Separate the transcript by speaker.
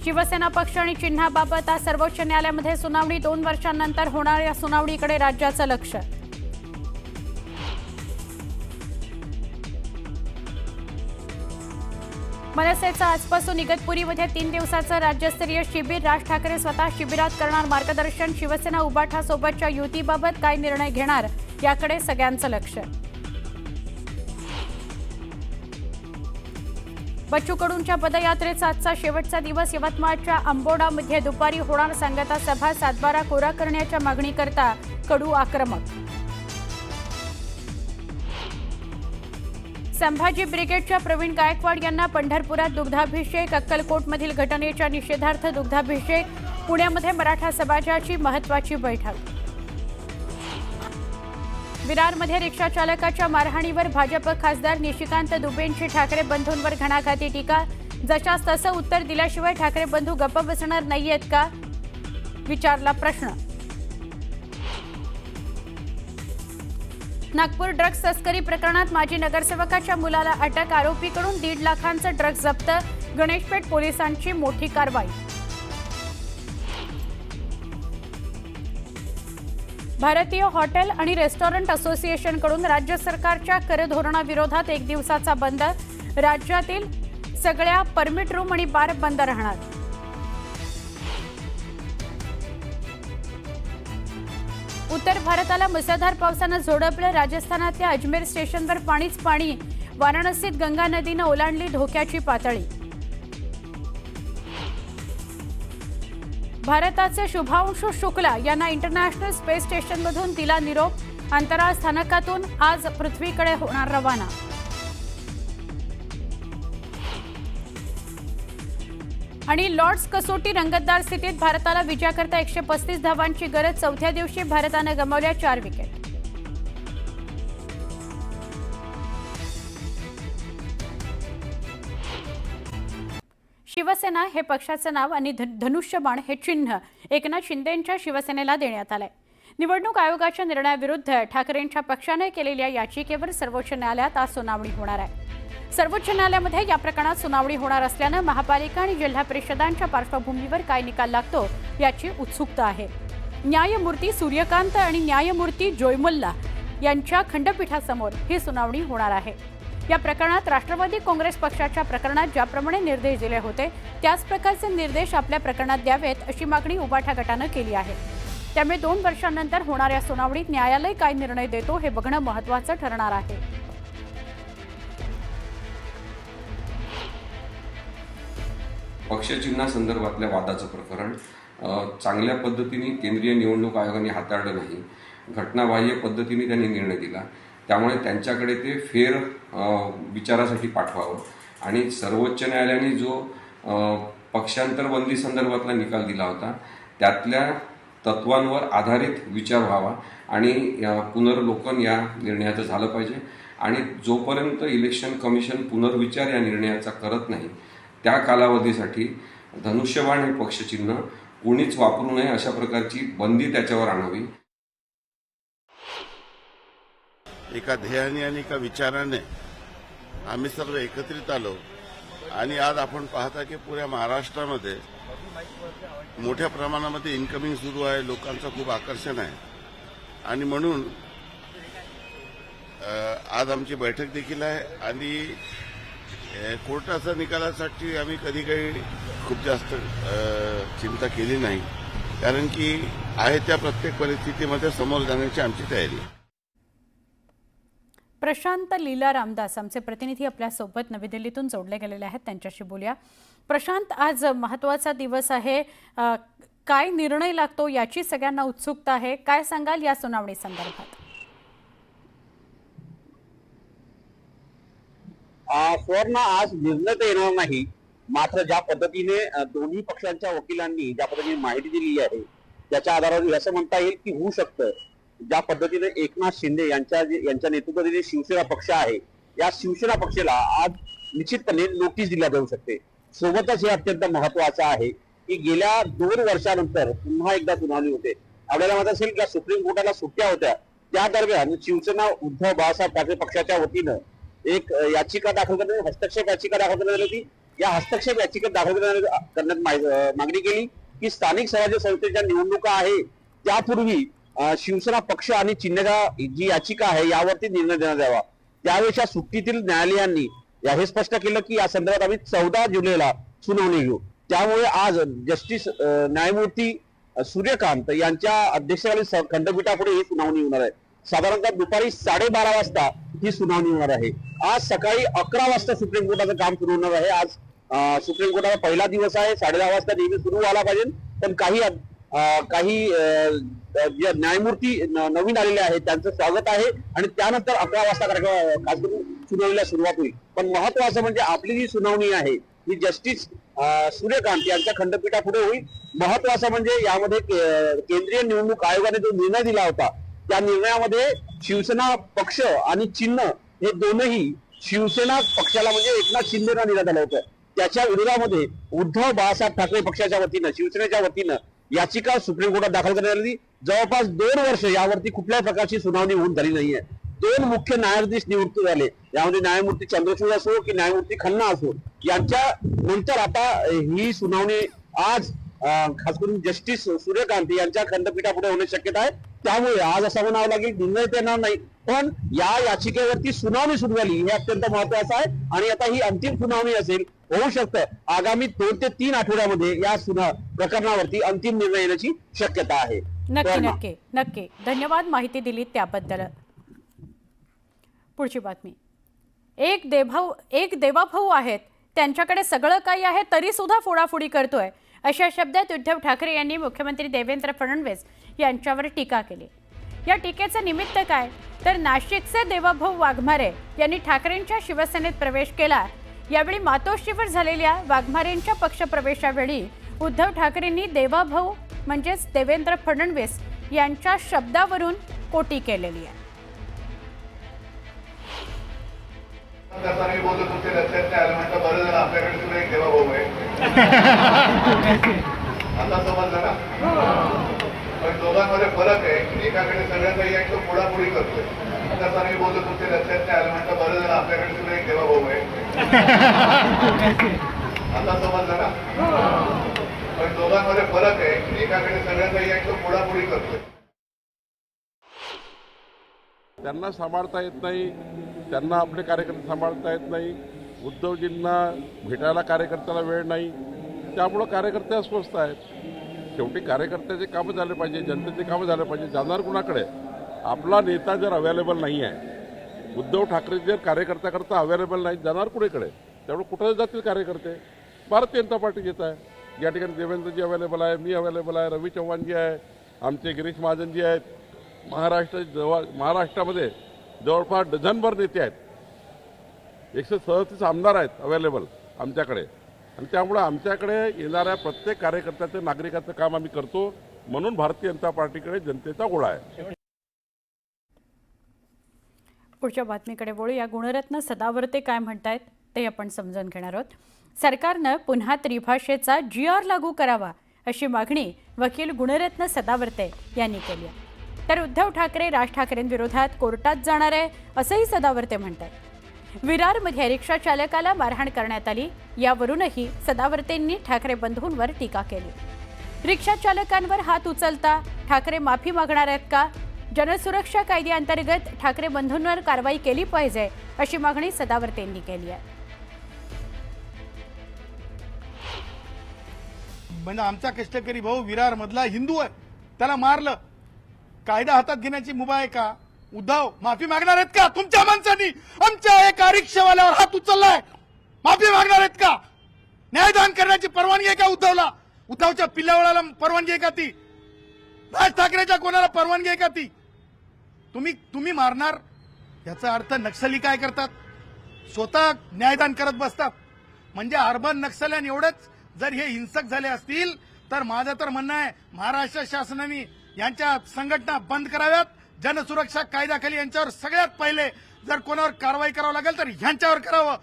Speaker 1: शिवसेना पक्ष आणि चिन्हाबाबत आज सर्वोच्च न्यायालयामध्ये सुनावणी 2 वर्षांनंतर होणाऱ्या सुनावणीकडे राज्याचं लक्ष। मनसेचं आजपासून इगतपुरीमध्ये 3 दिवसाचं राज्यस्तरीय शिबिर। राज ठाकरे स्वतः शिबिरात करणार मार्गदर्शन। शिवसेना उबाठा सोबतच्या युतीबाबत काय निर्णय घेणार याकडे सगळ्यांचं लक्ष। बच्चू कडूंच्या पदयात्रेचा आजचा शेवटचा दिवस। यवतमाळच्या आंबोडामध्ये दुपारी होणार सांगता सभा। सातबारा कोरा करण्याच्या मागणीकरता कडू आक्रमक। संभाजी ब्रिगेडच्या प्रवीण गायकवाड यांना पंढरपुरात दुग्धाभिषेक। अक्कलकोटमधील घटनेच्या निषेधार्थ दुग्धाभिषेक। पुण्यामध्ये मराठा समाजाची महत्त्वाची बैठक। विरारमध्ये रिक्षा चालकाच्या मारहाणीवर भाजप खासदार निशिकांत दुबेंची ठाकरे बंधूंवर घणाघाती टीका। जशास तसं उत्तर दिल्याशिवाय ठाकरे बंधू गप्प बसणार नाहीयेत का, विचारला प्रश्न। नागपूर ड्रग्ज तस्करी प्रकरणात माजी नगरसेवकाच्या मुलाला अटक। आरोपीकडून 1.5 लाखांचं ड्रग्ज जप्त। गणेशपेठ पोलिसांची मोठी कारवाई। भारतीय हॉटेल आणि रेस्टॉरंट असोसिएशनकडून राज्य सरकारच्या कर धोरणाविरोधात 1 दिवसाचा बंद। राज्यातील सगळ्या परमिट रूम आणि बार बंद राहणार। उत्तर भारताला मुसळधार पावसानं झोडपलं। राजस्थानातल्या अजमेर स्टेशनवर पाणीच पाणी। वाराणसीत गंगा नदीनं ओलांडली धोक्याची पातळी। भारताचे शुभांशु शुक्ला यांना इंटरनॅशनल स्पेस स्टेशनमधून दिला निरोप। अंतराळ स्थानकातून आज पृथ्वीकडे होणार रवाना। आणि लॉर्ड्स कसोटी रंगतदार स्थितीत भारताला विजयाकरता 135 धावांची गरज। चौथ्या दिवशी भारतानं गमावल्या 4 विकेट। शिवसेना हे पक्षाचं नाव आणि धनुष्यबाण हे चिन्ह एकनाथ शिंदेंच्या शिवसेनेला देण्यात आलंय। निवडणूक आयोगाच्या निर्णयाविरुद्ध ठाकरेंच्या पक्षाने केलेल्या याचिकेवर सर्वोच्च न्यायालयात आज सुनावणी होणार आहे। सर्वोच्च न्यायालयामध्ये या प्रकरणात सुनावणी होणार असल्यानं महापालिका आणि जिल्हा परिषदांच्या पार्श्वभूमीवर काय निकाल लागतो याची उत्सुकता आहे। न्यायमूर्ती सूर्यकांत आणि न्यायमूर्ती जोयमुल्ला यांच्या खंडपीठासमोर ही सुनावणी होणार आहे। या प्रकरणात राष्ट्रवादी काँग्रेस पक्षाच्या प्रकरणात ज्याप्रमाणे निर्देश दिले होते त्याच प्रकारचे निर्देश आपल्या प्रकरणात द्यावेत अशी मागणी उबाठा गटानं केली आहे। त्यामुळे 2 वर्षांनंतर होणाऱ्या सुनावणीत न्यायालय काय निर्णय देतो हे बघणं महत्त्वाचं ठरणार आहे।
Speaker 2: पक्षचिन्हासंदर्भातल्या वादाचं प्रकरण चांगल्या पद्धतीने केंद्रीय निवडणूक आयोगाने हाताळलं नाही। घटनाबाह्य पद्धतीने त्यांनी निर्णय दिला। त्यामुळे त्यांच्याकडे ते फेर विचारासाठी पाठवावं आणि सर्वोच्च न्यायालयाने जो पक्षांतर बंदी संदर्भातला निकाल दिला होता त्यातल्या तत्वांवर आधारित विचार व्हावा आणि पुनर्लोकन या निर्णयाचं झालं पाहिजे। आणि जोपर्यंत इलेक्शन कमिशन पुनर्विचार या निर्णयाचा करत नाही त्या कालावधीसाठी धनुष्यबाण हे पक्षचिन्ह कोणीच वापरू नये अशा प्रकारची बंदी त्याच्यावर आणावी।
Speaker 3: एका ध्येयाने आणि एका विचाराने आम्ही सर्व एकत्रित आलो आणि आज आपण पाहता की पुऱ्या महाराष्ट्रामध्ये मोठ्या प्रमाणामध्ये इन्कमिंग सुरू आहे। लोकांचं खूप आकर्षण आहे आणि म्हणून आज आमची बैठक देखील आहे आणि कोर्टाच्या निकालासाठी आम्ही कधी काही खूप जास्त चिंता केली नाही, कारण की आहे त्या प्रत्येक परिस्थितीमध्ये समोर जाण्याची आमची तयारी आहे।
Speaker 1: प्रशांत लीला रामदास आमचे प्रतिनिधी आपल्या सोबत नवी दिल्लीतून जोडले गेलेले आहेत, त्यांच्याशी बोलूया। प्रशांत, आज महत्त्वाचा दिवस आहे, काय निर्णय लागतो याची सगळ्यांना उत्सुकता आहे, काय सांगाल या सुनावणी संदर्भात?
Speaker 4: स्वर्ण आज निर्णय तर येणार नाही, मात्र ज्या पद्धतीने दोन्ही पक्षांच्या वकिलांनी ज्या पद्धतीने माहिती दिली आहे त्याच्या आधारावर असं म्हणता येईल की होऊ शकतं ज्या पद्धतीने एकनाथ शिंदे यांच्या नेतृत्वातील शिवसेना पक्ष आहे या शिवसेना पक्षाला आज निश्चितपणे नोटीस दिल्या जाऊ शकते। सोबतच हे अत्यंत महत्वाचं आहे की गेल्या 2 वर्षानंतर पुन्हा एकदा सुनावणी होते। आपल्याला माहित असेल की सुप्रीम कोर्टाला सुट्ट्या होत्या, त्या दरम्यान शिवसेना उद्धव बाळासाहेब ठाकरे पक्षाच्या वतीनं एक याचिका दाखल करण्यात, हस्तक्षेप याचिका दाखल करण्यात आली होती या हस्तक्षेप याचिकेत दाखल करण्यात मागणी केली की स्थानिक स्वराज्य संस्थेच्या निवडणुका आहे त्यापूर्वी शिवसेना पक्ष आणि चिन्हचा जी याचिका आहे यावरती निर्णय देण्यात यावा. त्यावेळेच्या सुट्टीतील न्यायालयांनी हे स्पष्ट केलं की या संदर्भात आम्ही 14 जुलैला सुनावणी घेऊ. त्यामुळे आज जस्टिस न्यायमूर्ती सूर्यकांत यांच्या अध्यक्षतेखाली खंडपीठापुढे ही सुनावणी होणार आहे. साधारणतः दुपारी 12:30 वाजता ही सुनावणी होणार आहे. आज सकाळी 11 वाजता सुप्रीम कोर्टाचं काम सुरू होणार आहे. आज सुप्रीम कोर्टाचा पहिला दिवस आहे. 10:30 वाजता नेहमी सुरू व्हायला पाहिजे, पण काही न्यायमूर्ती नवीन आलेले आहेत त्यांचं स्वागत आहे आणि त्यानंतर 11 वाजता खास करून सुनावणीला सुरुवात होईल. पण महत्वाचं म्हणजे आपली जी सुनावणी आहे ही जस्टिस सूर्यकांत यांच्या खंडपीठापुढे होईल. महत्वाचं म्हणजे यामध्ये केंद्रीय निवडणूक आयोगाने जो निर्णय दिला होता त्या निर्णयामध्ये शिवसेना पक्ष आणि चिन्ह हे दोनही शिवसेना पक्षाला म्हणजे एकनाथ शिंदेना देण्यात आलं होतं. त्याच्या विरोधामध्ये उद्धव बाळासाहेब ठाकरे पक्षाच्या वतीनं शिवसेनेच्या वतीनं याचिका सुप्रीम कोर्टात दाखल करण्यात आली. जवळपास 2 वर्ष यावरती कुठल्याही प्रकारची सुनावणी होऊन झाली नाहीये. 2 मुख्य न्यायाधीश नियुक्त झाले. यामध्ये न्यायमूर्ती चंद्रचूड असो की न्यायमूर्ती खन्ना असो यांच्या नंतर आता ही सुनावणी आज खास करून जस्टिस सूर्यकांत यांच्या खंडपीठापुढे होण्याची शक्यता आहे. त्यामुळे आज असं म्हणावं लागेल निर्णय येणार नाही, पण या याचिकेवरती सुनावणी सुरू झाली हे अत्यंत महत्वाचं आहे आणि आता ही अंतिम सुनावणी असेल. होऊ शकतं आगामी 2 ते 3 आठवड्यामध्ये या प्रकरणावरती अंतिम निर्णय येण्याची शक्यता आहे.
Speaker 1: नक्की धन्यवाद माहिती दिली त्याबद्दल. पुढची बातमी. एक देवाभाऊ आहेत, त्यांच्याकडे सगळं काही आहे तरी सुद्धा फोडाफोडी करतोय अशा शब्दात उद्धव ठाकरे यांनी मुख्यमंत्री देवेंद्र फडणवीस यांच्यावर टीका केली. या टीकेचं निमित्त काय तर नाशिकचे देवाभाऊ वाघमारे यांनी ठाकरेंच्या शिवसेनेत प्रवेश केला. यावेळी मातोश्रीवर झालेल्या वाघमारेंच्या पक्षप्रवेशावेळी उद्धव ठाकरेंनी देवाभाऊ म्हणजेच देवेंद्र फडणवीस यांच्या शब्दावरून कोटी केलेली आहे.
Speaker 5: बोलत होते लक्षात नाही आलं म्हटलं बरं झालं आपल्याकडे सुद्धा एक देवाभाऊ आहे. आता समजलं ना. पण दोघांमध्ये फरक आहे. एकाकडे सगळं काही आहे तो पुढापुढी करतोय. आता मी बोलत होते लक्षात नाही आलं म्हटलं बरं झालं आपल्याकडे सुद्धा एक देवाभाऊ आहे. आता समजलं ना. पण दोघांमध्ये फरक आहे. एकाकडे सगळं काही आहे तो पुढापुढी करतोय.
Speaker 3: त्यांना सांभाळता येत नाही, त्यांना आपले कार्यकर्ते सांभाळता येत नाही. उद्धवजींना भेटायला कार्यकर्त्याला वेळ नाही, त्यामुळं कार्यकर्ते अस्वस्थ आहेत. शेवटी कार्यकर्त्याचे कामं झाले पाहिजे, जनतेचे कामं झाले पाहिजे. जाणार कुणाकडे? आपला नेता जर अवेलेबल नाही आहे, उद्धव ठाकरे जर कार्यकर्त्याकरता अवेलेबल नाही, जाणार कुणीकडे? त्यामुळे कुठे जातील कार्यकर्ते? भारतीय जनता पार्टी येत आहे. या ठिकाणी देवेंद्रजी अवेलेबल आहे, मी अवेलेबल आहे, रवी चव्हाणजी आहे, आमचे गिरीश महाजनजी आहेत. महाराष्ट्रामध्ये जवळपास डझनभर नेते आहेत. 137 आमदार आहेत अवेलेबल आमच्याकडे. आणि त्यामुळे आमच्याकडे येणाऱ्या प्रत्येक कार्यकर्त्याचं नागरिकाचं काम आम्ही करतो. म्हणून भारतीय जनता पार्टीकडे जनतेचा गोळा आहे.
Speaker 1: पुढच्या बातमीकडे वळू. या गुणरत्न सदावर्ते काय म्हणतायत ते आपण समजून घेणार आहोत. सरकारनं पुन्हा त्रिभाषेचा GR लागू करावा अशी मागणी वकील गुणरत्न सदावर्ते यांनी केली आहे. तर उद्धव ठाकरे राज ठाकरेंविरोधात कोर्टात जाणार आहे असंही सदावर्ते म्हणतात. विरारमध्ये रिक्षा चालकाला मारहाण करण्यात आली. यावरूनही सदावर्तेंनी ठाकरे बंधूंवर टीका केली. रिक्षा चालकांवर हात उचलता ठाकरे माफी मागणार आहेत का? जनसुरक्षा कायद्याअंतर्गत ठाकरे बंधूंवर कारवाई केली पाहिजे अशी मागणी सदावर्तेंनी केली आहे.
Speaker 6: म्हणजे आमचा कष्टकरी भाऊ विरार मधला हिंदू आहे, त्याला मारलं. कायदा हातात घेण्याची मुभा आहे का? उद्धव माफी मागणार आहेत का? तुमच्या माणसांनी आमच्या एका रिक्षावाल्यावर हात उचललाय, माफी मागणार आहेत का? न्यायदान करण्याची परवानगी आहे का उद्धवला? उद्धवच्या पिल्लावळाला परवानगी आहे का ती? राज ठाकरेच्या कोणाला परवानगी आहे का ती? तुम्ही मारणार याचा अर्थ नक्षली काय करतात? स्वतः न्यायदान करत बसतात. म्हणजे अर्बन नक्षल्यांनी एवढंच जर हे हिंसक झाले असतील तर माझं तर म्हणणं आहे महाराष्ट्र शासनाने यांच्या संघटना बंद कराव्यात. जनसुरक्षा कायद्याखाली यांच्यावर सगळ्यात पहिले जर कोणावर कारवाई करावं लागेल तर ह्यांच्यावर करावं.